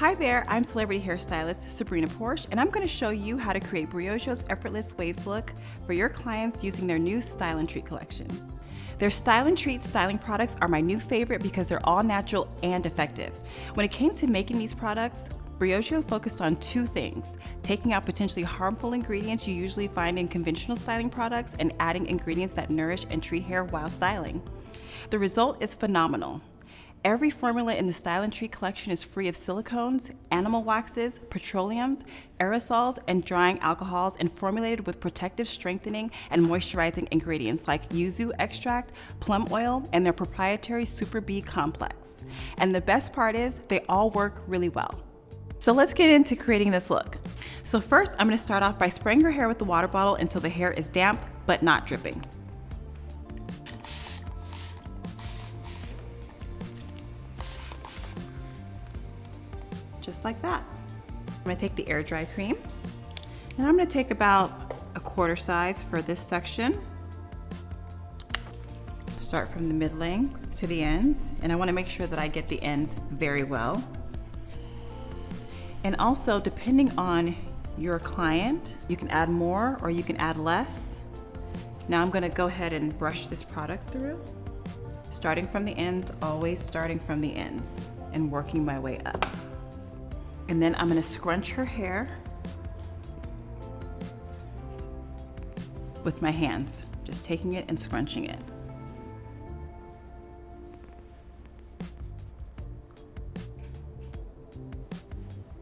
Hi there, I'm celebrity hairstylist Sabrina Porsche, and I'm going to show you how to create Briocho's Effortless Waves look for your clients using their new Style and Treat collection. Their Style and Treat styling products are my new favorite because they're all natural and effective. When it came to making these products, Briocho focused on two things: taking out potentially harmful ingredients you usually find in conventional styling products and adding ingredients that nourish and treat hair while styling. The result is phenomenal. Every formula in the Style and Treat collection is free of silicones, animal waxes, petroleums, aerosols, and drying alcohols, and formulated with protective, strengthening, and moisturizing ingredients like yuzu extract, plum oil, and their proprietary Super B complex. And the best part is they all work really well. So let's get into creating this look. So first, I'm going to start off by spraying your hair with the water bottle until the hair is damp but not dripping. Just like that. I'm going to take the air dry cream, and I'm going to take about a quarter size for this section. Start from the mid lengths to the ends, and I want to make sure that I get the ends very well. And also, depending on your client, you can add more or you can add less. Now I'm going to go ahead and brush this product through, starting from the ends, always starting from the ends and working my way up. And then I'm going to scrunch her hair with my hands, just taking it and scrunching it.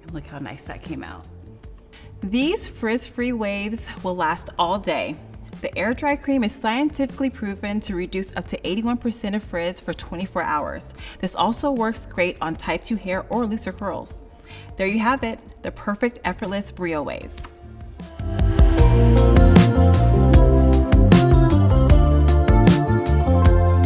And look how nice that came out. These frizz-free waves will last all day. The air dry cream is scientifically proven to reduce up to 81% of frizz for 24 hours. This also works great on type 2 hair or looser curls. There you have it, the perfect effortless Brio waves.